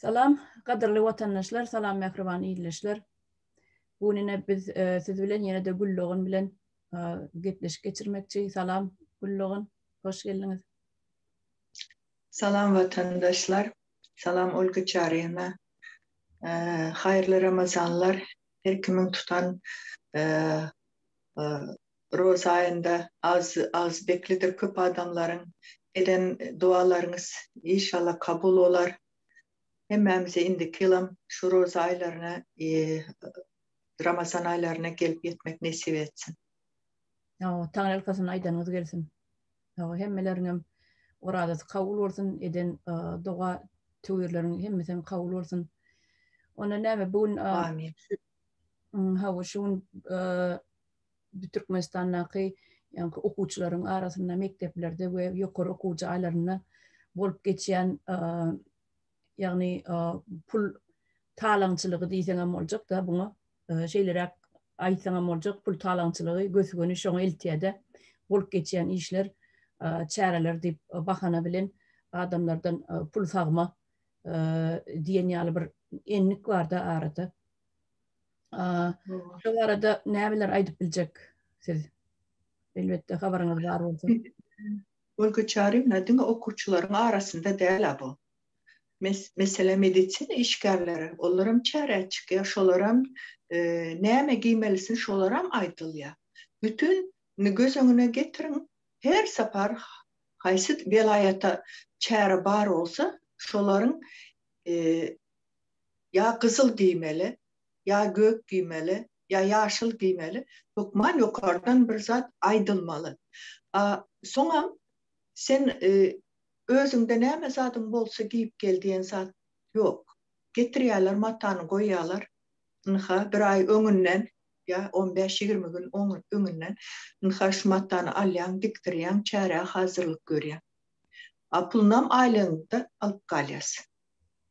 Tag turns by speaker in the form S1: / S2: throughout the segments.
S1: Salam, qadrly watandaşlar, salam mehribany ýylyşlar. Bu nene biz siz bilen ýene-de Güllogyn bilen gepleşik geçirmekçi. Salam Güllogyn, hoş geldiňiz.
S2: Salam vatandaşlar, salam Olga Çariyana. Hayırlı Ramazanlar. Her kimin tutan roza ayında az beklidir köp adamların eden dualarınız inşallah kabul olar. Hemmemize indi kilam şu roza aylarına Ramazan aylarına gelip yetmek nesip etsin.
S1: Taň elkasyny aýdanyňyz gelsin. Hemmeleriniň orada kabul bolsun, eden doga töwerleriň hemmesini kabul bolsun. Ona näme bugün
S2: Amin.
S1: Hawa şuň Türkmenistan'daki okuwçylaryň arasynda mekteplerde we ýokary okuwçy aýlaryna bolup geçýän ýagny pul talaňçylygy diýseňem boljak da buňa şeýlerek aýtsaňam boljak. Pul talaňçylygy gösgöni şoň eltiyede bolup geçýän işler, çäreler diýip bahana bilen adamlardan pul sagma diýen ýaly bir enlik bar da arada. Şu arada nämeler aýdyp biljek siz? Elbette habaryňyz bar bolsun.
S2: Olga Çariyana diňe okuwçylaryň arasynda däl bu. Mesela medisina işgärleri, olaram çäre çykýar, şolaram näme giymelisin, şolaram aýdylýar. Bütün göz öňüne getirin, her sapar haýsy belaýata çäre bar bolsa, şolaryň ya kızıl giymeli, ya gök giymeli, ya yaşıl giymeli. Hukman yukarıdan bir zat aydılmalı. Soňam sen özüňde näme zadyň bolsa giyip geldiğin zat yok. Getirýärler, matany goýýarlar. Bir ay öňünden ya 15-20 gün öňünden şu matany alýan, diktirýän, çäre hazırlyk görýän. Pulnam aýlygynda alyp galýas.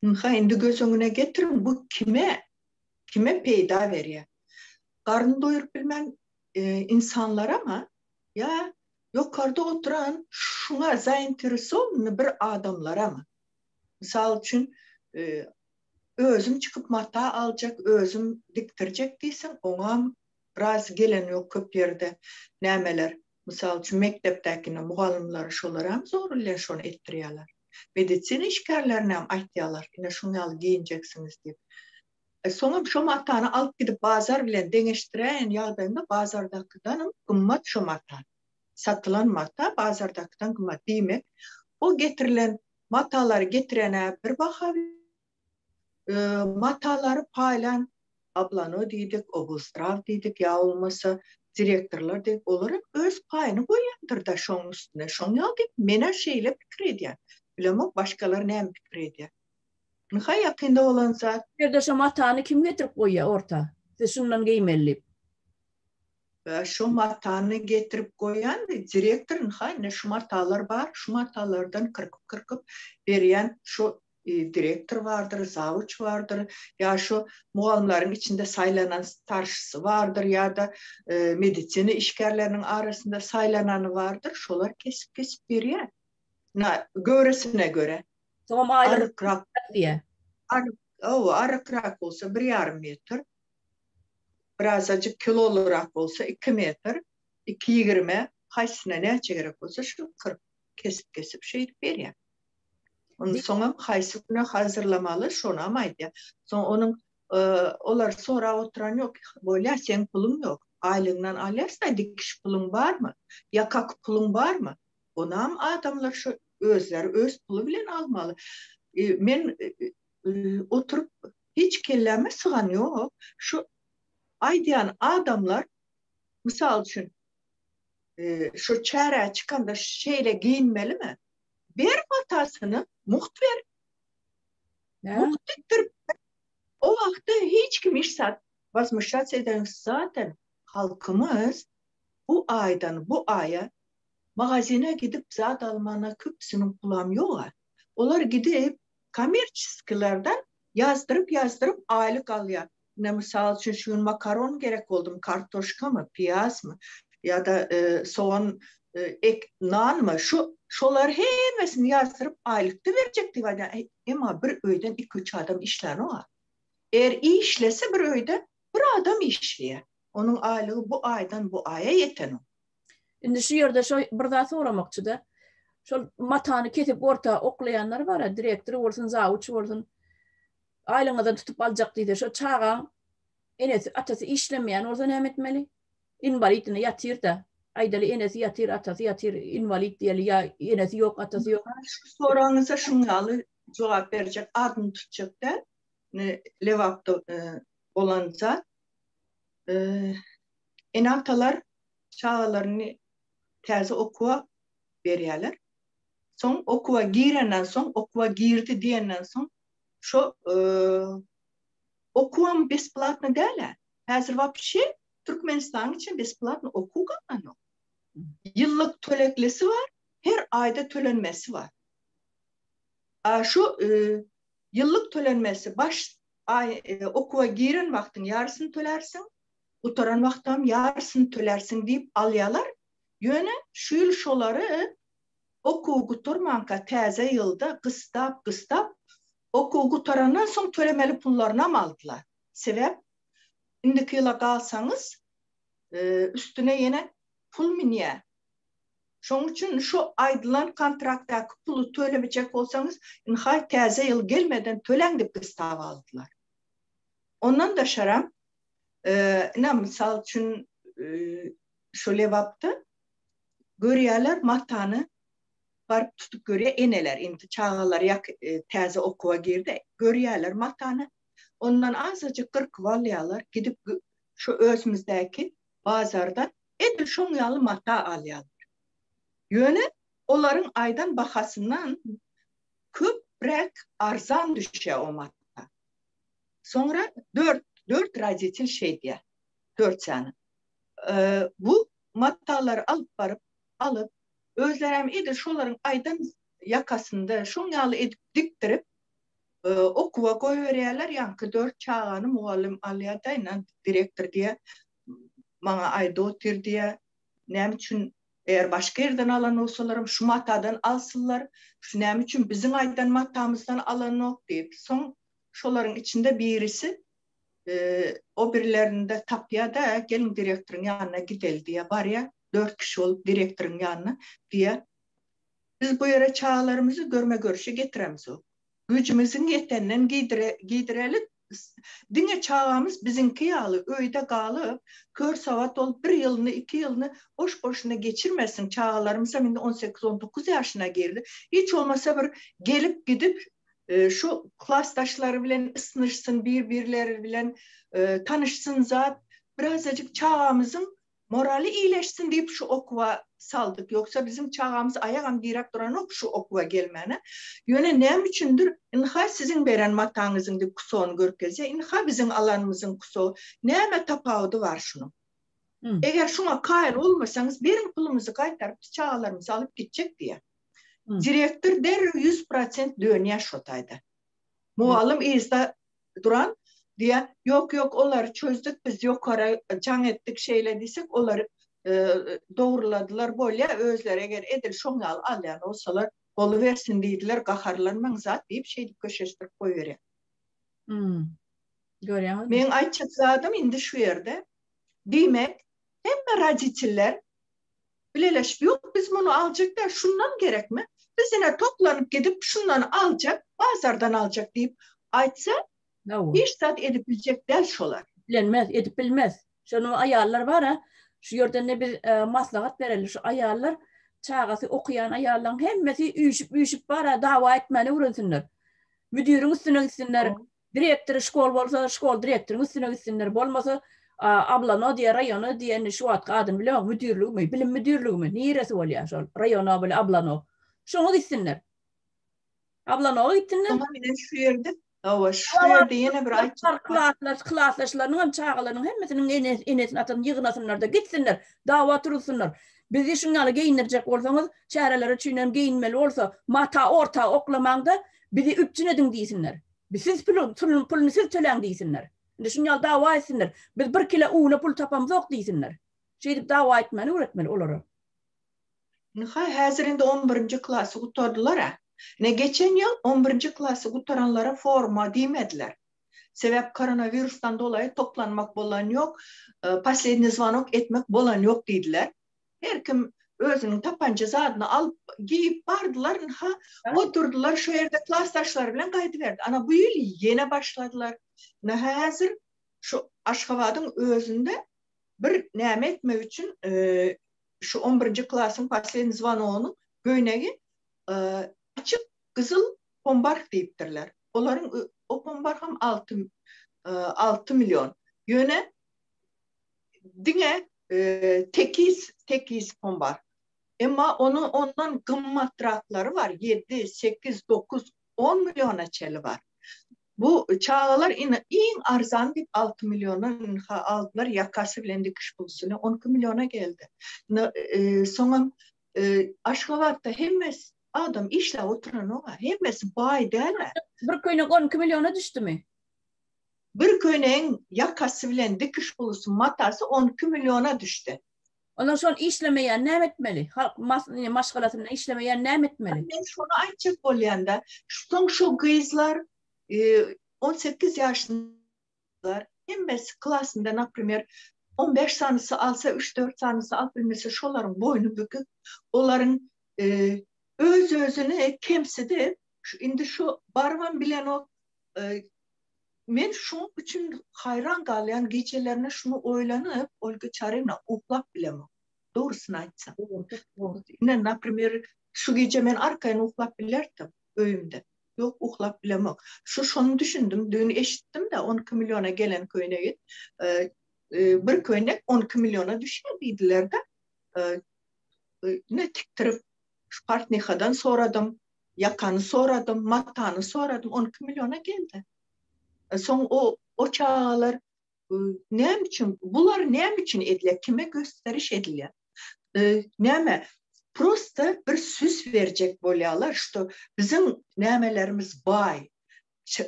S2: Indi göz öňüne getirin, bu kime peýda berýär? Garny doýurup bilmän insanlara mı? Ya ýokarda oturan şuna zainteresowny bir adamlara mı? Misal üçin özüm çıkıp mata aljak, özüm diktirjek diýsen, oňam raz gelen ýok köp ýerde nämeler. Misal üçin mektepdäkine mugallimler şolaram zorla şonu etdirýärler. Medisina işgärlerine aýtýarlar, ine şunu al giyinjeksiniz diýip. Soňam şu matany alyp gidip bazar bilen deňeşdirän ýagdaýynda bazardakydan gymmat şu mata. Satylan mata bazardakydan gymmat diýmek. O getirilen matalary getirene bir baha matalary paýlan ablano diýdik, obuzdrav diýdik, ýa bolmasa direktorlar diýip, olar öz paýyny goýandyr da şoň üstüne. Şoň ýaly mene şeýle pikir edýär. Bilemok başgalar näme pikir edýär. Nihay ýakynda bolan zat.
S1: Ýerde şu matany kim getirip goýýar orta? Siz şundan giymeli.
S2: Şu matany getirip goýan direktor nihay şu matalar bar, şu matalardan kırkıp berýän şu direktor vardır, zavuç vardır, ya şu mugallimlaryň içinde saylanan starşysy vardır, ya da medisina işgärleriniň arasında saylanany vardır. Şolar kesip berýär. Göresine göre.
S1: Tamam,
S2: arıkrak
S1: diye.
S2: Arıkrak olsa 1,5 metr. Birazcık kilolurak olsa 2 metr. 2,20. Haysına näçe gerek olsa şu 40 kesip şey berýär. Ondan soňra haýsysyna hazırlamaly şona aýdýar. Soň onun olar sonra oturan yok. Bolýar sen pulun yok. Aýlygyňdan alýarsa dikiş pulun barmy? Ýakak pulun barmy? Onam adamlar şu özleri öz pulu bilen almalı. Men oturup hiç kelleme sığan yok. Şu aýdýan adamlar misal üçin şu çäre çykanda şeýle giyinmeli mi? Bir matasyny muhtar muhtardır. O wagtda hiç kim iş basmışat eden zaten halkımız bu aydan bu aya magazine gidip zat almana küpsünün pulam yok. Olar gidip komerçiskilerden yazdırıp aylık alýar. Ne misal üçün makaron gerek oldum, kartoşka mı, piyaz mı ya da soğan nan mı şolar hemmesini yazdırıp aylıkta verecekti. Ama bir öyden 2-3 adam işler o. Eğer iyi işlese bir öyde bir adam işleye. Onun aylığı bu aydan bu aya yeten o.
S1: Şimdi şu yerde bir daha soramakçı da. Şu matanı ketip orta oklayanlar var ya, direktörü olsun, zavuç olsun. Aylığından tutup alacak diye şu çağa enesi atası işlemeyen olsa ne etmeli? İnvalidine yatır da. Aydalı enesi yatır, atası yatır, invalid diyeli ya enesi yok, atası yok.
S2: Şu soranıza şunyalı cevap verecek, adını tutacak da Levap'ta olan zat enaltalar çağlarını terzi okuva veriyorlar. Son okuva girenden son okuva girdi diyenden son şu okuvam besplatno değil. Hazır вообще Türkmenistan için besplatno oku kalanı. Yıllık töleklesi var. Her ayda tölenmesi var. Şu yıllık tölenmesi baş ay okuva giren vaktin yarısını tölersin. Utoran vaktam yarısını tölersin deyip alyalar. Yöne şu yıl şoları oku guturmanka teze yılda kıstap oku gutarandan son tölemeli pullarına mı aldılar? Sebep indiki yıla kalsanız üstüne yine pul miniye. Şunun için şu aydılan kontraktaki pulu tölemeyecek olsanız hay teze yıl gelmeden tölen de kıstap aldılar. Ondan da şaram misal için şöyle yaptı. Görüyorlar matanı varıp tutup görüyor eneler. İndi çağalar yak teze okuva girdi. Görüyorlar matanı. Ondan azıcık 40 valyalar gidip şu özümüzdeki bazardan edil şunyalı mata alıyorlar. Yöne onların aydan bakasından köprek arzan düşüyor o mata. Sonra 4 razitil şey diye. 4 tane. Bu mataları alıp özlerem edil şoların aydan yakasında şunyalı edip diktirip okuva koyuverirler. Yankı 4 çağanı muallim aliyadayla direktör diye bana ayda otur diye nem için eğer başka yerden alan olsalarım şu matadan alsınlar. Şu nem için bizim aydan matamızdan alan yok deyip son şoların içinde birisi o birilerinde tapya da gelin direktörün yanına gidelim diye var ya 4 kişi olup direktörün yanına diye biz bu yere çağlarımızı görme görüşü getiremiz o. Gücümüzün yeteninden giydirelim. Dine çağımız bizimki yağlı, öyde kalıp, kör savat olup 1 yılını, 2 yılını boş boşuna geçirmesin çağlarımıza 18-19 yaşına girdi. Hiç olmasa bir gelip gidip şu klastaşları bilen ısınırsın, birbirleri bilen tanışsın zat, birazcık çağımızın morali iyileşsin deyip şu okuva saldık. Yoksa bizim çağımız ayağım direkt duran yok şu okuva gelmene. Yöne ne içindir? İnha sizin veren matanızın da kusoğunu görkeze, inha bizim alanımızın kusoğu. Ne tapağıdı var şunu. Eğer şuna kail olmasanız benim pulumuzu kaytarıp çağlarımızı alıp gidecek diye. Direktör der 100% dönüyor şotaydı. Muallim izde duran diye yok onları çözdük biz yukarı can ettik şeyle desek onları doğruladılar böyle özler eğer edil şunal alayan olsalar olu versin deydiler kaharlanman zat deyip şeydi köşeştirip koyuverir.
S1: Görüyor.
S2: Men aytçatladım indi şu yerde demek hem radiciler bileleş yok biz bunu alacaklar şundan gerek mi? Biz yine toplanıp gidip şundan alacak bazardan alacak deyip aytsa hiç zat edip bilecek del şolar.
S1: Bilinmez, edip bilmez. Şunu ayarlar var ha. Şu yerden ne bir maslahat verelim. Şu ayarlar çağası okuyan ayarların hemmesi üyüşüp var ha dava etmeni uğraşsınlar. Müdürün üstüne gitsinler. Direktörü şkol olsa şkol direktörün üstüne gitsinler. Olmasa ablano diye rayonu diye şu at kadın bile yok. Müdürlüğü mü? Bilim müdürlüğü mü? Neresi oluyor? Şu rayonu böyle ablano. Şunu gitsinler. Ablano gitsinler.
S2: Ama yine şu yerde şu yerde yine bir aytçı.
S1: Klaslaşlarının hem çağalarının hemmesinin enesini atın yığınasınlar da gitsinler. Dava turulsunlar. Bizi şunları giyindirecek olsanız çareleri çiğnem giyinmeli olsa mata orta oklamanda bizi üpçün edin deysinler. Siz pulunu siz tölen deysinler. Şunlar dava etsinler. Biz 1 kilo uğuna pul tapamız yok deysinler. Şeydip dava etmeni öğretmeli olur.
S2: Hazır indi 11. klası gutardılar ha. Ne geçen yıl 11. klası gutaranlara forma demediler. Sebep koronavirüsten dolayı toplanmak bolan yok, последний звонок etmek bolan yok dediler. Her kim özünün tapanca zadını alıp giyip bardılar, oturdular şu yerde klastaşlar bilen kaydıverdi. Ana bu yıl yine başladılar. Hazır şu Aşgabat'ın özünde bir näme etme üçün şu 11. klasın последний звоног'unu göynegi açık kızıl pombark deyiptirler. Onların o pombark hem 6 milyon. Yöne dine tekiz pombark. Ama ondan kımmatrakları var. 7, 8, 9, 10 milyona çeli var. Bu çağlar en arzan deyip 6 milyona aldılar. Yakası bilen dikiş bulsuna 12 milyona geldi. Sonra Aşgabat'ta hemmes adam işle oturan o var. Hemmes bay derler.
S1: Bir köyün 12 milyona düştü mü?
S2: Bir köyün yakası bilen dikiş bulsun matası 12 milyona düştü.
S1: Ondan sonra işlemeyen ne etmeli? Halk maşgalatını işlemeyen ne etmeli?
S2: Ben şunu açık olayanda şu kızlar 18 yaşındalar. Hemmes klasında naprimер 15 tanesi alsa 3-4 tanesi al bilmese şoların boynu bükük. Onların özünü kemsidi. Şimdi şu barvan bilen o men şunun için hayran kalyan gecelerine şunu oylanıp Olga Çarevna uhlap bilemem. Doğrusunu açsam. Ne naprimер şu gece ben arkaya uhlap bilerdim öyümde. Yok uhlap bilemem. Şunu düşündüm. Dün eşittim de 12 milyona gelen köyüne git. Bir köynek 12 milyona düşüyor dediler de ne tiktirip partnikadan soradım, yakanı soradım, matanı soradım, 12 milyona geldi. Son o çağlar ne için bunlar ne için edilir, kime gösteriş edilir? Ne prosta bir süs verecek bolyalar işte bizim nemelerimiz bay.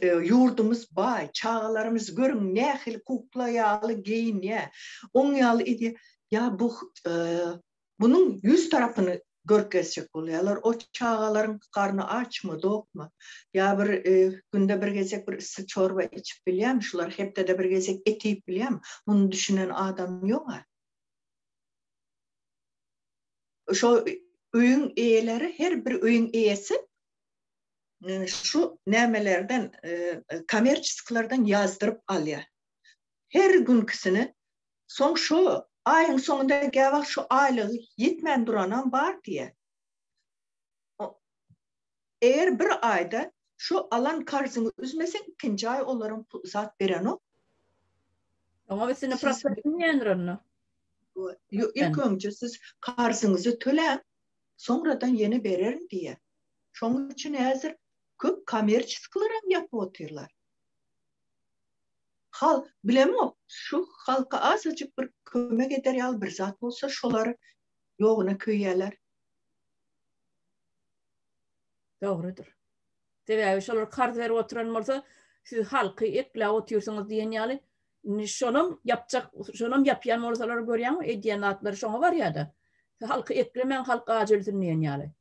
S2: Yurdumuz bay, çağlarımız görün ne hil kukla yağlı giyin ya, on yağlı idi. Ya bunun 100 tarafını görkezecek oluyorlar. O çağların karnı aç mı, dok mu? Ya bir günde bir gezek bir ısı çorba içip biliyor şular hep de bir gezek et yiyip biliyor mu? Bunu düşünen adam yok ha. Şu öğün üyeleri, her bir öğün üyesi şu nemelerden, komerçisklardan yazdırıp alıyor. Her günküsünü son şu ayın sonunda gel şu aylığı yetmen duranan var diye. Eğer bir ayda şu alan karzını üzmesen ikinci ay onların zat veren o.
S1: Ama biz seni praktörün yenir onu.
S2: İlk önce siz karzınızı tölen, sonradan yeni veririm diye. Şunun için hazır köp komerçisklarım yapıp oturlar. Hal bilemem şu halka azıcık bir kömek eder ya bir zat olsa şoları yoğuna köyyeler.
S1: Doğrudur. Tabii şolar kart verip oturan olsa siz halkı ekle oturuyorsunuz diyen yani şunun yapyan olsalar görüyor mu? Ediyen atları şuna var ya da. Halkı eklemen halka acildir diyen yani.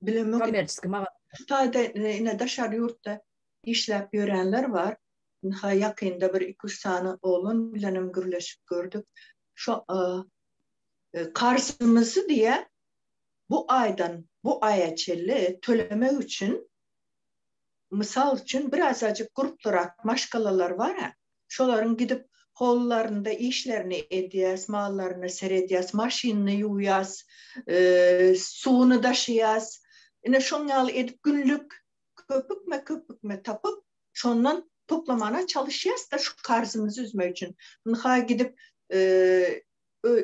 S2: Bilemem
S1: Komerçiski mağa.
S2: Şutayda yine dışarı yurtta işlep görenler var. Yakında bir 2-3 tane oğlun bilenim gürleşip gördük. Şu karzımızı diye bu aya çelli төлeme için misal için biraz azıcık gruplara maşgalalar var ya. Şoların gidip hollarında işlerini ediyaz, mallarını serediyaz, maşinini yuyaz, suyunu daşıyaz. Yine şunal edip günlük köpükme tapıp şondan toplamana çalışıyaz da şu karzımızı üzmek için. Nıha gidip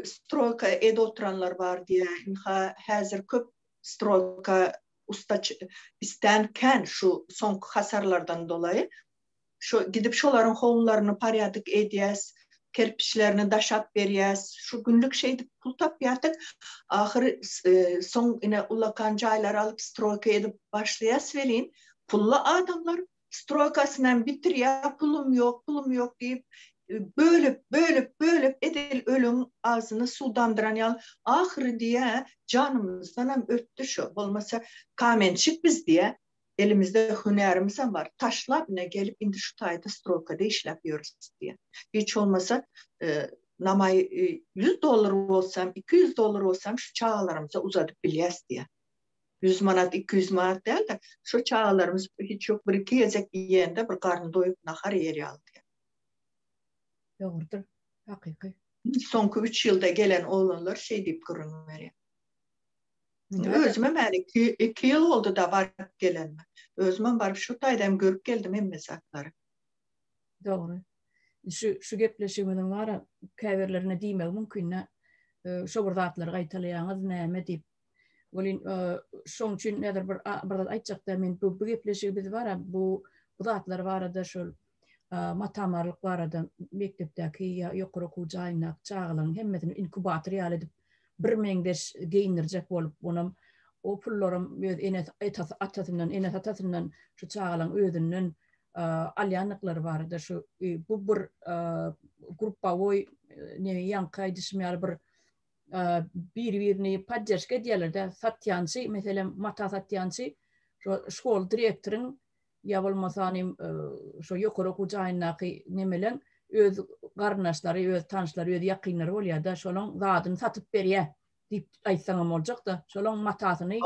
S2: stroyka ed oturanlar var diye. Nıha hazır köp stroyka usta istenken şu son hasarlardan dolayı şu gidip şoların hollarını paryadık ediyaz, kerpiçlerini daşap veriyaz, şu günlük şeydi pul tapyadık, ahır son yine ulakan alıp stroyka edip başlayas velin, pulla adamlar stroykasından bitir ya pulum yok deyip bölüp edil ölüm ağzını sudandıran yal ahırı diye canımızdan hem öttü şu. Olmasa kamençik biz diye elimizde hünerimiz var. Taşlap ne gelip indi şu tayda strokada işlepiyoruz diye. Hiç olmasa namay $100 olsam, $200 olsam şu çağlarımıza uzadıp bilyas diye. 100 manat, 200 manat değil de şu çağlarımız hiç yok bir iki yiyecek yiyende bir karnı doyup nahar yeri aldı.
S1: Doğrudur. Hakiki.
S2: Sonku 3 yılda gelen oğlanlar şey deyip kırını veriyor. Özüme ben 2 yıl oldu da varıp gelen mi? Özüme varıp şu taydam görüp geldim hem mesakları.
S1: Doğru. Şu gepleşiminin var käberlerine diýmek mümkin ne? Şu burdatlar gaýtalaýaňyz näme diýip. Bolin şoň üçin näder bir aýtjakda men bu gepleşigimiz var bu burdatlar barada şol matamarlyk barada mektepdäki ýokary okuw jaýyna çağlaryň hemmesini inkubator ýaly edip bir meňdeş geýindirjek bolup onam o pullarym enet atasından şu çağlaryň özünden alyanlıkları vardı şu bu bir gruppa oy ne yankaydışmayalı birini padjeşke diýerler de satýansy mesela mata satýansy şu şkol direktorun ya bolmasa şu ýokary okuw jaýynaky nemelen öz garnaşlary öz tanşlary öz ýakynlary bolýar da şonuň zadyny satyp berýär diýip aýtsaňam boljak da şonuň matasyny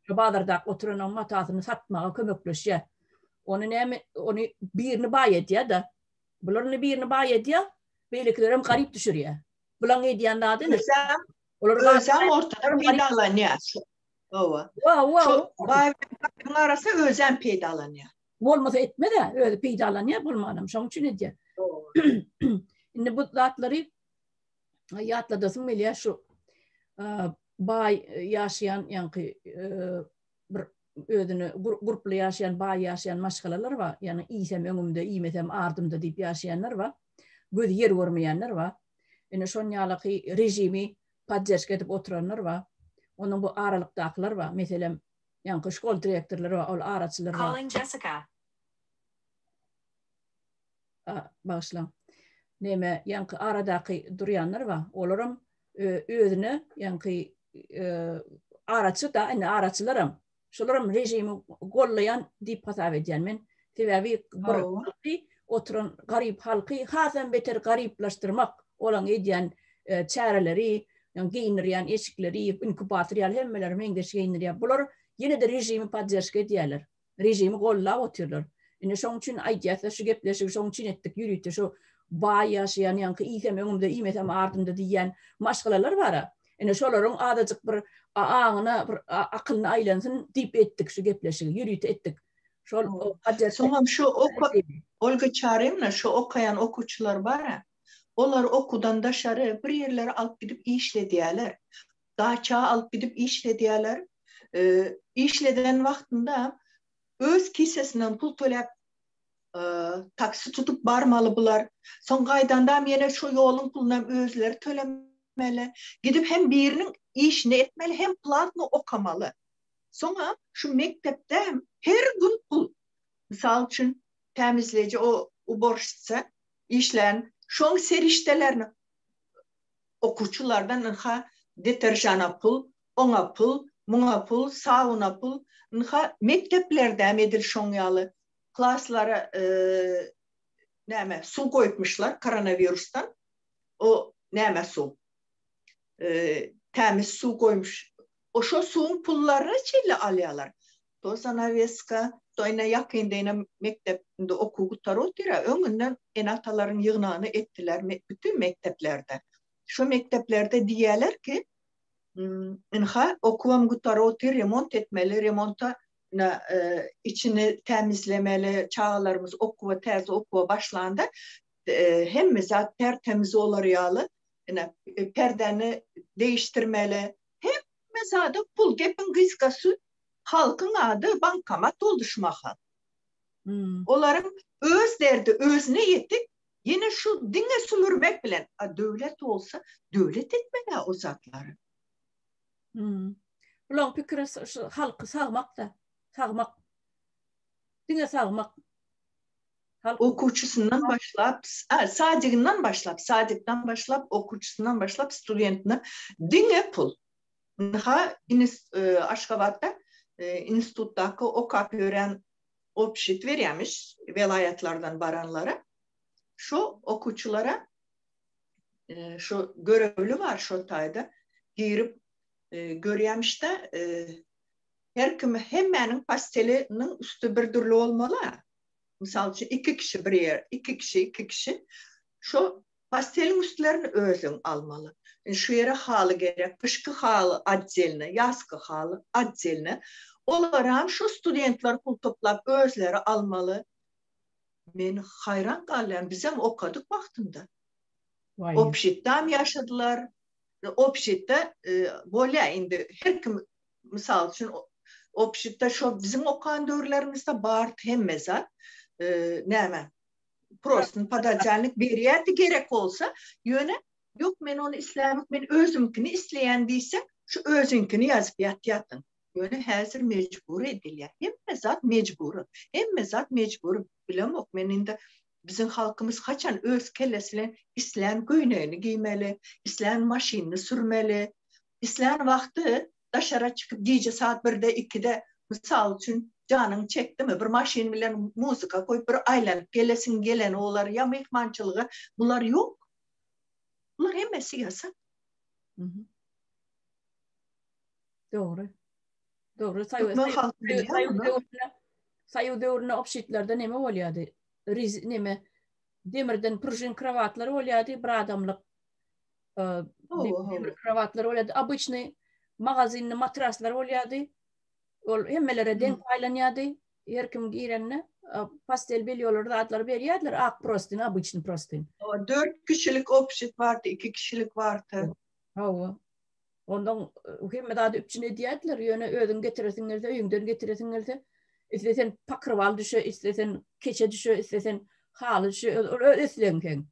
S1: şu bazarda oturanyň matasyny satmaga kömekleşýär. Onu birini bay ediyor da. Bularını birini bay ediyor. Beyliklerim garip düşürüyor. Bulan ediyen de adı ne?
S2: Özem ortada peydalanıyor. Şu bayrakların arası özem peydalanıyor.
S1: Olmasa etme de öyle peydalanıyor. Bulmadım. Şunun için ediyor. Şimdi bu zatları yatladasın meliye şu bay yaşayan yankı bir ödünü gruplu yaşayan, bağ yaşayan maşgalalar var. Yani iysem önümde, iymesem ardımda deyip yaşayanlar var. Göz yer görmeyenler var. Yani şon ýalyky rejimi padjeşke edip oturanlar var. Onun bu aralıkdakiler var. Mesela yani şkol direktorları var, ol araçlar var.
S3: Calling Jessica.
S1: Bağışla. Neme yani aradaki duruyanlar var. Olurum özünü yani araçı da aynı araçlarım. Şolaryň rejimi gollayan diýip hasap edýän men. Sebäbi bir oturan garyp halky hasam beter garyplaşdyrmak olan edýän çäreleri, ýani geýinirýän eşikleri, inkubator ýaly hemmeler meňdeş geýinirýär. Bular ýene de rejimi padjeşke edýärler. Rejimi gollap oturlar. Ine şoň üçin aýdýarsa şu gepleşik şoň üçin etdik, ýürüýdi şu baý ýaşaýan ýani iýsem öňümde, iýmesem ardymda diýen maşgalalar bar. Ine şolaryň adajyk bir ağına bir akılına aylansın deyip ettik şu gepleşigi, ýürüýdi etdik. Şol
S2: soňam şu Olga Çaremna şu okayan okuçular bar. Olar okudan daşary bir ýerlere alyp gidip işledýärler. Daça alyp gidip işledýärler. İşleden wagtynda öz kisesinden pul töläp taksi tutup barmaly bular. Soň gaýdandam ýene şu ýoluň pulundan özleri tölemeli. Gidip hem birinin işini etmeli hem platny okamaly. Soňa şu mektepde her gün pul. Misal üçin temizleyici o uborşça işlen şoň serişdelerini okuçulardan nha deterjana pul, ona pul, muňa pul, sauna pul, nha mekteplerde edil şoň ýaly klaslara näme su goýupmuşlar koronavirusdan. O näme su? Temiz su koymuş. O şu suun pullarını çille alýarlar. Dozanaveska, doyna yakindeyne mektepinde okugutar otira, öňünden enatalaryň ýygnany etdiler bütün mekteplerde. Şu mekteplerde diýerler ki, inha okuwam gutar otir, remont etmeli, remonta içini temizlemeli, çağlarımız okuwa, terzi okuwa başlandı. Hem zat tertemiz olar ýaly, perdeni değiştirmeli. Hem mesela pul gepin kıskası halkın adı bankamat oluşmağa. Onların öz derdi, özüne yetik. Yine şu dine sümürmek bilen devlet olsa devlet etmeli o zatları.
S1: Ulan pikir halkı sağmak da. Sağmak. Dine sağmak.
S2: okuçusundan başlap, sadikten başlap, okuçusundan başlap, studentine dinge pul. Ha, Aşgabat'ta instituttaki okap öğren opşit veriyormuş velayetlerden baranlara. Şu okuçulara şu görevli var şu tayda girip görüyormuş da her kim hemenin pastelinin üstü bir türlü olmalı. Misal için iki kişi şu pastelin üstlerini özün almalı. Şu yere halı gerek, kışkı halı adzeline, yazkı halı adzeline. Olarak şu studentler pul toplap özleri almalı. Ben hayran kalıyorum. Bizim okuduk vaktinde. Opşit'ten yaşadılar. Opşit'te böyle indi. Her kim misal için Opşit'te şu bizim okuyan dövrlerimizde bağırt hem mezar neyme prostin padacanlık bir yerde gerek olsa yöne yok ben onu İslamik ben özümkini isteyen değilse şu özünkini yazıp yatın. Yöne hazır mecbur ediliyor. Hem mezat mecburu. Bilmem ok benim de bizim halkımız kaçan öz kellesiyle İslam göynüğünü giymeli, İslam maşinini sürmeli, İslam vakti dışarı çıkıp gece saat 1'de 2'de misal için canın çekti mi bir maşin bilen müzika koyup bir aylanıp gelen oğlar ya mehmançılığı bunlar yok. Bunlar hemmesi yasak.
S1: Doğru. Sayı dövrüne opşitlerde neme oluyordu? Neme demirden pırjın kravatları oluyordu. Bir adamlık demir kravatları oluyordu. Обычный magazinli matraslar oluyordu. Hemmelere denk aylanıyordu. Her kim girenine pastel beliyorlar, rahatları veriyorlar. Ak prostin, обычный prostin.
S2: 4 kişilik opşit vardı, 2 kişilik vardı.
S1: Ondan hemme daha da üçüne diyetler. Yöne ödün getiresinler de, öğünden getiresinler de. İstesen pakırval düşü, istesen keçe düşü, istesen halı düşü. Ödesleyin.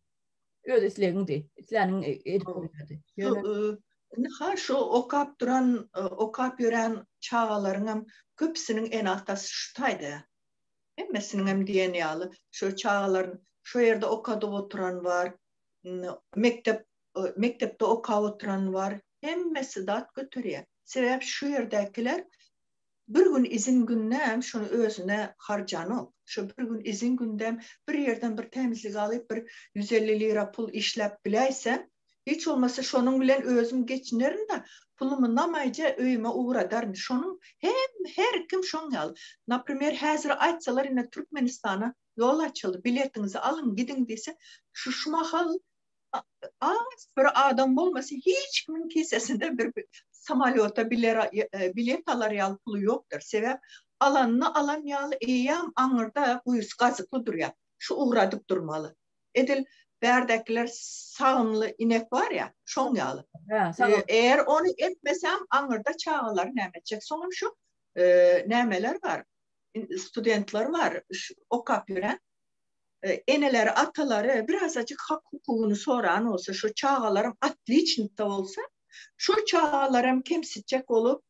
S1: Ödesleyin de. İslenin edip koyuyordu.
S2: Ha şu okap yören çağalarının köpsünün en ahtası şutaydı. Hemmesinin hem diyen yağlı. Şu çağaların, şu yerde okada oturan var. Mektepte oka oturan var. Hemmesi dat götürüyor. Sebep şu yerdekiler bir gün izin gündem şunu özüne harcanıp, şu bir gün izin gündem bir yerden bir temizlik alıp bir 150 lira pul işlep bileysen hiç olmasa şunun bilen özüm geçinerim de pulumu namayca öyüme uğradarım. Şunun her kim şunu al. Naprimer hazır açsalar yine Türkmenistan'a yol açıldı. Biletinizi alın gidin dese şu mahal az bir adam olmasa hiç kimin kesesinde bir samalyota bilet alar yal pulu yoktur. Sebep alanını alan yal eyyam anırda uyuz kazıklı duruyor. Şu uğradıp durmalı. Edil berdekiler sağımlı inek var ya şon yalı. Eğer onu etmesem anırda çağalar ne edecek? Sonra şu nemeler var. Studentler var. O kapüren. Eneleri, ataları birazcık hak hukukunu soran olsa, şu çağalarım atliçnite olsa, şu çağalarım kimsicek olup,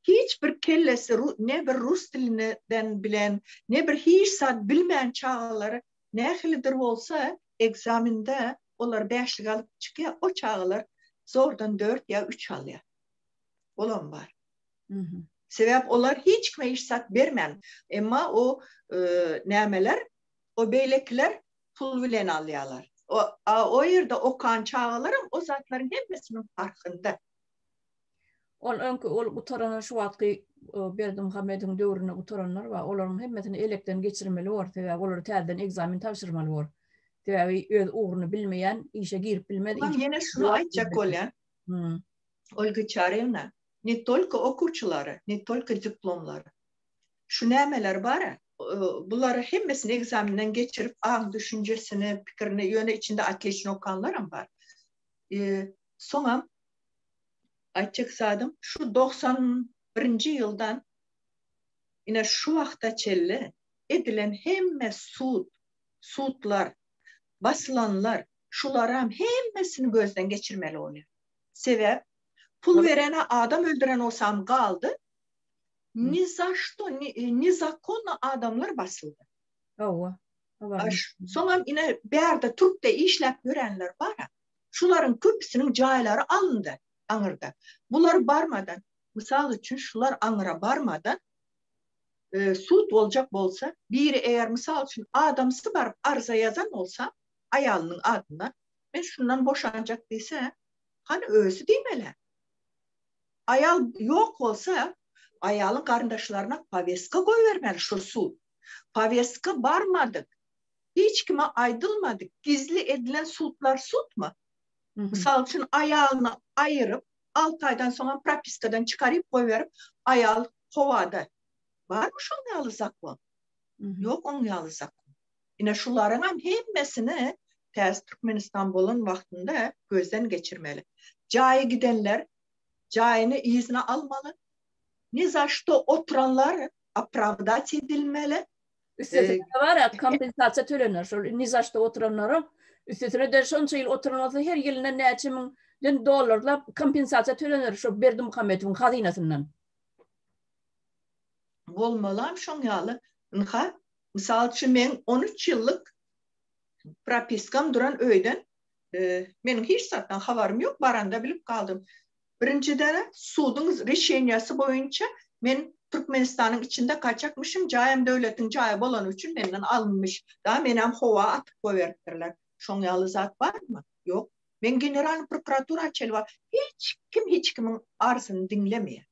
S2: hiçbir kellesi ne bir Rus dilinden bilen, ne bir hiç saat bilmeyen çağaları ne hilidir olsa, egzaminde onlar 5'lik alıp çıkıyor, o çağalar zordan 4 ya 3 alıyor. Olan var. Sebep onlar hiç kime hiç saat vermeyen. Ama o nemeler o beylekler pul bilen alıyorlar. O yerde okan çağalarım o zatların hepsinin farkında.
S1: Ol utarana şu vakti Berdi Muhammed'in dövrüne utaranlar var. Onların hepsini elekten geçirmeli var. Onları telden egzamin tavsırmalı var. Öz uğrunu bilmeyen, işe girip bilmedi.
S2: Ulan yine şunu aytacak olan. Olga Çarevna. Ne tolka okuçuları, ne tolka diplomları. Şu nemeler var. Bunları hepsini egzaminden geçirip ağın düşüncesini, fikrini yöne içinde atleşin okanlarım var. Sonra aytacak sadım şu 91. yıldan yine şu vakta çelle edilen hemme suutlar, basılanlar, şulara hemmesini gözden geçirmeli oluyor. Sebep pul verene adam öldüren olsam kaldı. Ni zakonla adamlar basıldı. Sonra yine bir yerde Türk'te işlep görenler var ya, şuların köpüsünün cayları alındı, anırda. Bunlar barmadan, misal için şular anıra barmadan, suut olacak bolsa, biri eğer misal için adamsı barıp arıza yazan olsa, ayalının adına, ben şundan boşanacak deyse, hani özü demeli. Ayal yok olsa, ayalın kardeşlerine paveska koyvermeli şu suut. Paveska barmadık. Hiç kime aydılmadık. Gizli edilen suutlar suut mu? Misal için ayağını ayırıp 6 aydan sonra propiskadan çıkarıp koyverip ayal hovada. Var mı şunu alacak mı? Yok onu alacak mı? Yine şuların hemmesini tez Türkmenistan bolun vaktinde gözden geçirmeli. Caya gidenler cayını izine almalı. Nizaşta oturanlar apravdat edilmeli.
S1: Üstüne var ya kompensasyon tölenir. Şu Nizaş'ta oturanlara üstüne de şonca yıl oturanlarda her yılına neçimin dolarla kompensasyon tölenir. Şu Berdi Muhammed'in hazinesinden.
S2: Olmalı şon yalı. Misal için ben 13 yıllık propiskam duran öyden benim hiç zaten haberim yok. Baranda bilip kaldım. Birinciden sudun reşenyası boyunca ben Türkmenistan'ın içinde kaçakmışım. Cayem devletin cayı bolan için benden alınmış. Daha benim hova atıp koyvertirler. Şon yalı zat var mı? Yok. Ben general prokuratura açel var. Hiç kimin arzını dinlemiyor.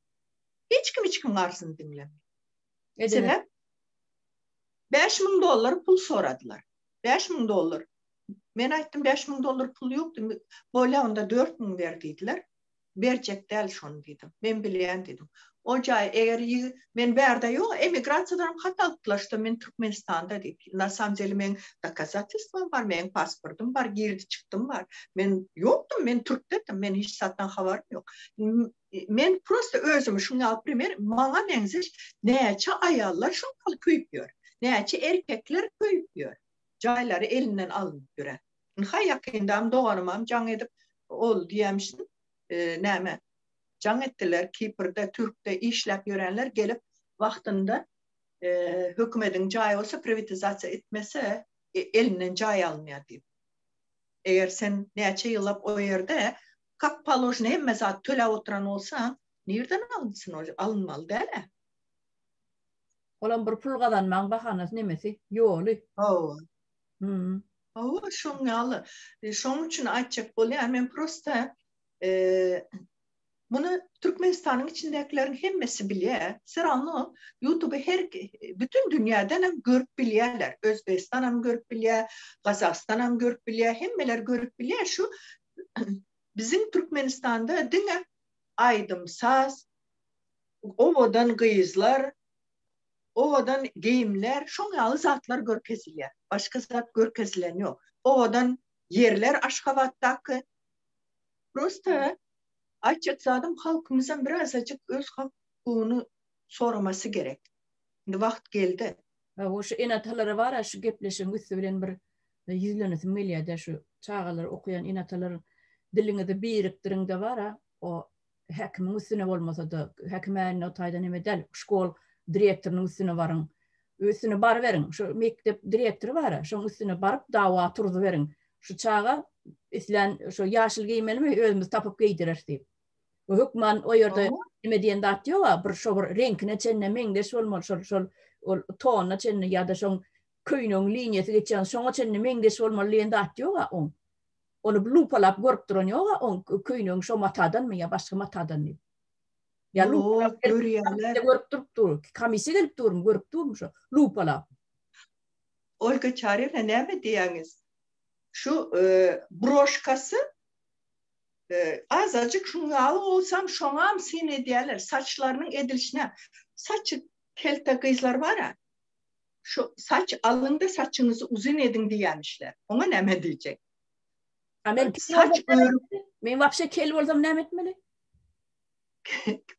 S2: Hiç kimin arzını dinlemiyor. Sebep? $5.000 pul soradılar. $5.000. Ben aytdım $5.000 pul yoktu. Böyle onda 4.000 verdiydiler. Verecek değil şunu dedim. Ben bileyen dedim. O cay eğer ben berde yok emigratsiyadan hatalıklaştım. Ben Türkmenistan'da dedim. Nasamceli men doказательством var. Men pasportum var. Girdi çıktım var. Ben yoktum. Ben Türk dedim. Ben hiç zaten haberim yok. Men prosto özümü şunu al primer. Bana benzer neçe ayarlar şunu köyüpüyor. Neçe erkekler köyüpüyor. Cayları elinden alınıp göre. Yakındam doğanımam can edip ol diyemiştim. Näme can ettiler Kipr'de, Türk'te işlep görenler gelip vaktinde hükümetin cayı olsa privatizasyon etmese elinden cay almaya deyip. Eğer sen neçe yılap o yerde kak palojunu hem zat töle oturan olsan nereden alınsın o? Alınmalı değil mi?
S1: Olan bir pul kazanman bahanası nemesi? Yolu.
S2: Şun yalı. Şunun için açık oluyor. Ben prosta bunu Türkmenistan'ın içindekilerin hemmesi biliyor. Sıranlı YouTube'u bütün dünyadan hem görüp biliyorlar. Özbekistan hem görüp biliyor, Kazakistan hem görüp biliyor, hemmeler görüp biliyor. Şu bizim Türkmenistan'da dine aydım saz, ovadan kıyızlar, ovadan giyimler, şunyalı zatlar görkeziliyor. Başka zat görkezilen yok. Ovadan yerler Aşkabat'taki. Prosta açık zaten halkımızdan birazcık öz hakkını sorması gerek. Şimdi vakit geldi.
S1: O şu enataları var ya şu gepleşen üstülen bir yüzlenesi milyada şu çağalar okuyan enataların dilini de biriktirin de var ya o hakimin üstüne olmasa da hakimenin o taydan emedel şkol direktörünün üstüne varın. Üstüne bar verin. Şu mektep direktörü var ya şu üstüne barıp dava turdu verin. Şu çağa islen şu yaşıl giymeli mi özümüz tapıp giydirir deyip. O hükman o yerde nime diyen dat diyor ya bir şu renkine çenne mengeş olmalı şu tonuna çenne ya da şu köyünün linyesi geçen şu çenne mengeş olmalı diyen dat diyor ya on. Onu lupalap görüp duran diyor ya on köyünün şu matadan mı ya başka matadan mı? Ya lupalap görüp durup dur. Kamisi gelip durum görüp durmuş o lupalap.
S2: Olga Çarev'le ne mi diyeniz? Şu broşkası azıcık şunu olsam şonam seni diyorlar saçlarının edilişine saçı kelta kızlar var ya şu saç alında saçınızı uzun edin diyemişler. Ona ne mi diyecek?
S1: Saç örüp ben vapşe kel olsam ne etmeli?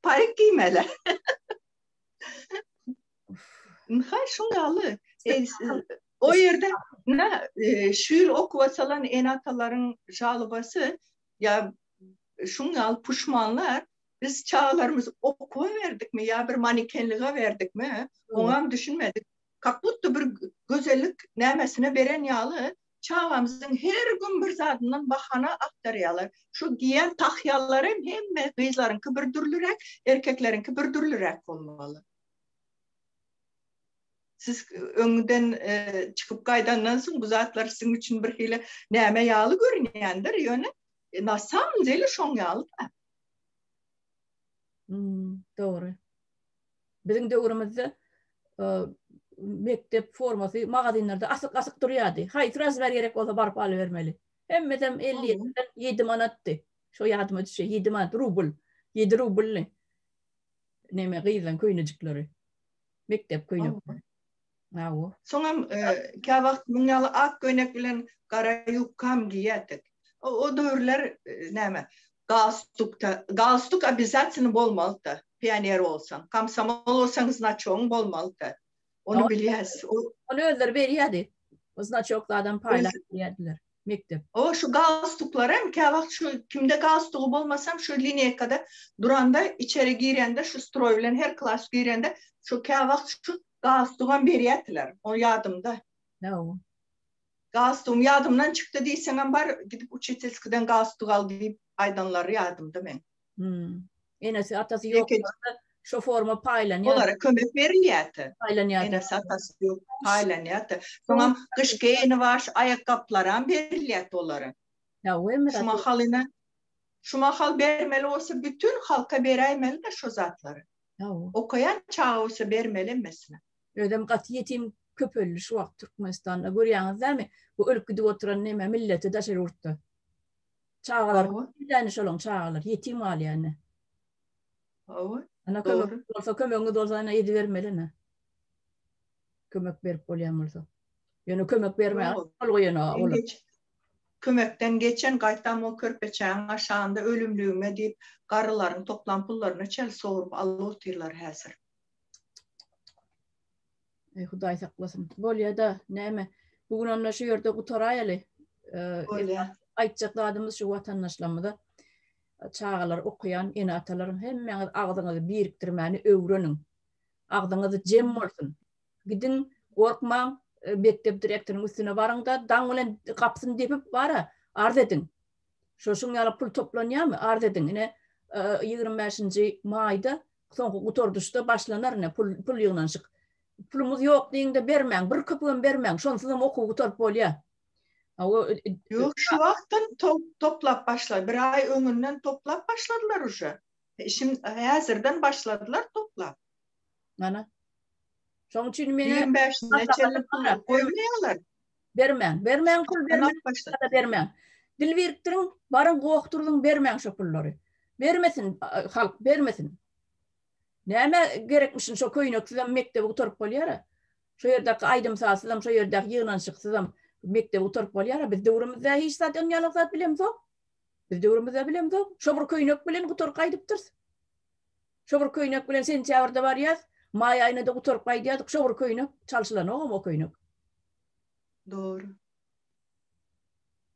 S2: Parik giymeli. Ha şunu alı. O yerde şiir okuvasalan enataların жалобасы ya şunu al puşmanlar biz çağlarımızı okuva verdik mi ya bir manikenliğe verdik mi? Ona düşünmedik. Как будто bir özellik nämesine beren ýaly çağamızın her gün bir zadından bahana aktaryalar. Şu giyen tahyalar hem kızların kıbırdırlırek, erkeklerin kıbırdırlırek olmalı. Siz öňünden çıkıp gaýdandan soň bu zatlar sizin için bir hile näme ýaly görünýändir ýöne. Nasam jeli şoň ýaly.
S1: Doğru. Bizim döwrümizde mektep formasy magazinlerde asyk durýardy. Hay transfer gerek bolsa barıp alybermeli. Hemmedem 50 ýerden 7 manatdy. Şo ýadyma düşe 7 manat rubl. 7 rubl. Näme gyýdan köýnejikleri. Mektep köýnekleri. Nawo.
S2: Soňam ka wagt muňaly ak köýnek bilen gara ýukam giýätik. O döwürler näme? Galstuk обязательно bolmaly da. Pioner olsan, komsomol olsaňyz znaçoň bolmaly da. Onu bilýäs.
S1: Onu özleri berýärdi. O znaçoklardan paýlaşýardylar mektep.
S2: O şu galstuklar hem ka wagt şu kimde galstugy bolmasam şu linýekada duranda içeri girende şu stroy bilen her klas girende şu ka wagt şu galstugan berýärdiler. O ýadymda.
S1: No.
S2: Galstum ýadymdan çykdy diýseňem bar gidip uçetelskydan galstuk al diýip aýdanlar ýadymda men.
S1: Enesi atasy ýok. Şu forma paýlanýar.
S2: Olara kömek berilýärdi.
S1: Paýlanýar.
S2: Enesi atasy ýok, paýlanýardy. Soňam kış geyini var, ayakkabılaram berilýärdi olara.
S1: Ya wemir.
S2: Şu mahal bermeli olsa bütün halka beräýmeli de şu zatlary. Okayan çağı olsa bermeli emesine.
S1: Ödem gat yetim köpöllü şu wagt Türkmenistan'da görýäňizlermi? Bu ölüp gidip oturan näme milleti daşar urtdy. Çağalar, bilen şolong çağalar, yetim alýany. Ana kömek olsa ana edi vermeli ne? Kömek berip bolýan bolsa. Ýöne kömek berme, ol goýana.
S2: Kömekten geçen gaýtam o körpeçäň aşağında ölümlüğüme diýip garılaryň toplan pullaryny çel soğurup alyp otyrlar häzir.
S1: Hudaý saklasyn. Bolýa da näme? Bugun onda şu ýerde gutaraýaly. Aýtjak adamyz şu watandaşlarymyza çağalar okuyan ene atalaryň hemmeňiz agdyňyzy birikdirmäni öwrenin. Agdyňyzy jem bolsun. Gidin gorkmaň, mektep direktorynyň üstüne baraň da daň bilen gapsyny depip bara arz edin. Şoşuň ýaly pul toplanýarmy? Arz edin. Ine 25-nji maýda soňky gutarduşda başlanar ne pul ýygnanşyk. Pulumuz ýok diýende bermäň, bir köpüň bermäň, şonsuzam okuw gutarp bolýar.
S2: Yok şu vaktin toplap başladı. Bir ay öňünden toplap başladılar uje. Şimdi häzirden başladılar toplap.
S1: Ana. Şoň üçin meni
S2: 25 neçeli pul koýmaýarlar.
S1: Bermäň pul bermäň. Dil biriktirin, barın goýdurdyň bermäň şo pullary. Bermesin halk, bermesin. Näme gerekmişin şo köýnekden mektebe oturup bolýar. Şo ýerdäki aýdym sasydam, şo ýerdäki ýygnanşyksydam. Mektep oturup bolýar, biz döwrümizde hiç zat ýaly zat bilemzok. Biz döwrümizde bilemzok. Şo bir köýnek bilen oturup gaýdypdyr. Şo bir köýnek bilen sentýabrda barýar, maý aýynda oturup gaýdýardyk. Şo bir köýnek çalşylan o köýnek.
S2: Doğru.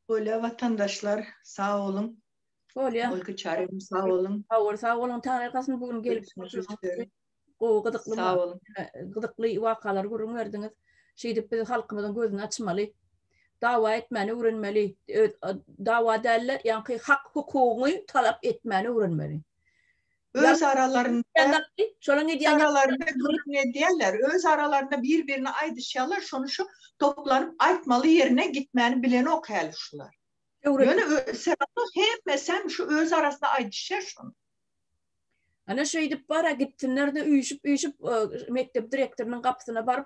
S2: Bolýa vatandaşlar, sağ olun.
S1: Bolýa.
S2: Olga çarym, sağ olun.
S1: Sağ olun. Tanrı bugün gelip o gıdıklı.
S2: Sağ olun.
S1: Gıdıklı wakalar görüň berdiňiz. Şeýdip biz halkymyzyň gözüni açmaly. Dawa etmeni öwrenmeli. Dawa derler, ýani hak hukugy talap etmeni öwrenmeli.
S2: Öz aralarında öz aralarında birbirine aýdyşýarlar, şonu şu toplanyp aýtmaly ýerine gitmeni bilen okaýalşylar. Ýöne sebäpli hemmesem şu öz arasında aýdyşýar şonu.
S1: Ana şeýdip bara gitsinler de üýüşüp mektep direktorunun gapysyna baryp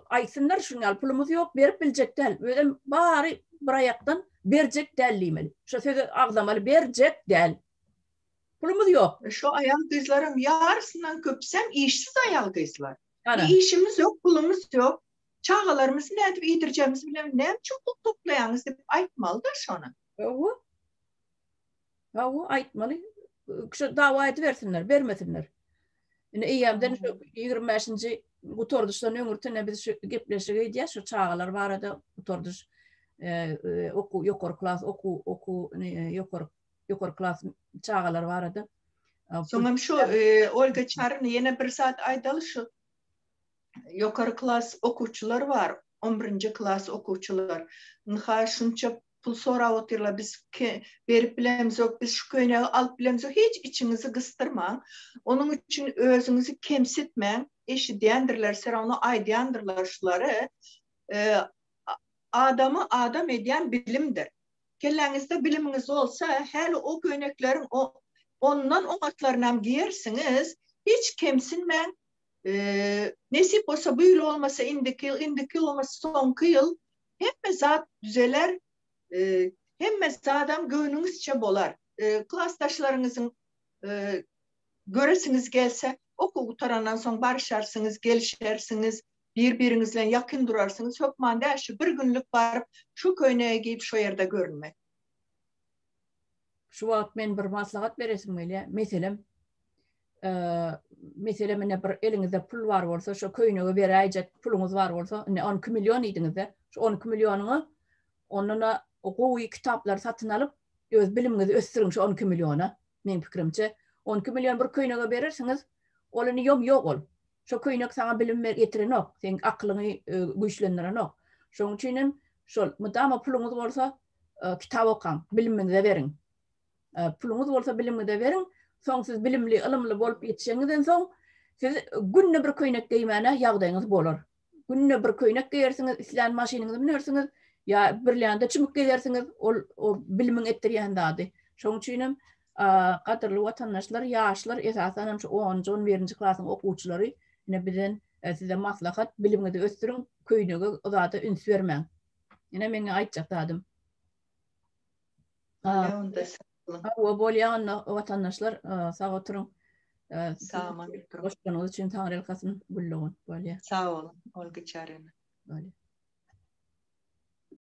S1: aýtsynlar şuňal pulumuz ýok, berip biljek däl. Ödem bary bir aýakdan berjek däl diýmeli. Şo sözi agdamaly berjek däl. Pulumuz ýok.
S2: Şu aýal gyzlarym ýarysyndan köpsem işsiz aýal gyzlar. İşimiz ýok, pulumuz ýok. Çağalarymyzy nädip ýetirjegimizi bilen näme üçin pul toplaýaňyz diýip aýtmaly da şonu.
S1: Hawa aýtmaly. Şu dawa etbersinler, bermesinler. Ine eýamden şu 25-nji gutarduşdan öňürtene biz şu gepleşik edýär, şu çağalar barada gutarduş ýokary klas, ýokary klas çağalar barada.
S2: Soňam şu Olga Çaryn ýene bir zat aýdaly şu. yukarı klas okuwçylar var. 11. klas okuwçylar. Nha şunça pul soraw oturlar, biz berip bilemiz yok, biz şu köýnegi alıp bilemiz yok. Hiç içinizi gıstırmaň. Onun için özüňizi kemsitmeň. Eşidýändirler, serany aýdýandyrlar şulary. Adamı adam edýän bilimdir. Kelläňizde biliminiz olsa, häli o köýnekleriň ondan oňatlarynam giýersiňiz, hiç kemsinmeň. Nesip olsa bu yıl olmasa indiki yıl olmasa sonki yıl hemme zat düzeler, hemme zadam göğünüňizçe bolar. Klastaşlarınızın göresiniz gelse okuw tarandan soň barışarsınız, gelişersiniz, birbiriňizle yakın durarsınız. Hökman däşi bir günlük barıp şu köýnege giyip şu ýerde görünmek.
S1: Şu wagt men bir maslahat beresim gelýär. Mesela mene bir eliňizde pul var bolsa, şu köýnege beräjek puluňyz var bolsa, 12 milyon idiňizde, şu 12 milyonyňy onuna okuwy kitaplar satyn alyp, öz bilimiňizi ösdüriň şu 12 milyona. Men pikirimçe 12 milyon bir köýnege berersiňiz, olyny ýok ol. Şu köýnek saňa bilim getirenok, sen aklyňy güýçlendirenok. Şoň üçin şol mudama puluňyz bolsa, kitap okaň, bilimiňizi beriň. Puluňyz bolsa bilimiňizi beriň. Soň siz bilimli, ilmli bolup ýetişeňizden soň siz günne bir köýnek giýmäne ýagdaýyňyz bolar. Günne bir köýnek giýersiňiz, islan maşynyňyzy binersiňiz, ýa birlände çymyk gelýärsiňiz, o bilimiň etdirýän zady. Şoň üçin gadyrly watandaşlar, ýaşlar esasen şu 10-njy 11-nji klasyň okuwçylary ine bilen size maslahat, bilimiňizi ösdüriň, köýnege zady üns bermäň. Ine meňe aýtjak dadym. O bolýan watandaşlar sağ oturun.
S2: Sağ olun.
S1: Hoşçakalın. Için Tanrı elkasın bullağın.
S2: Sağ olun. Olga Çarena.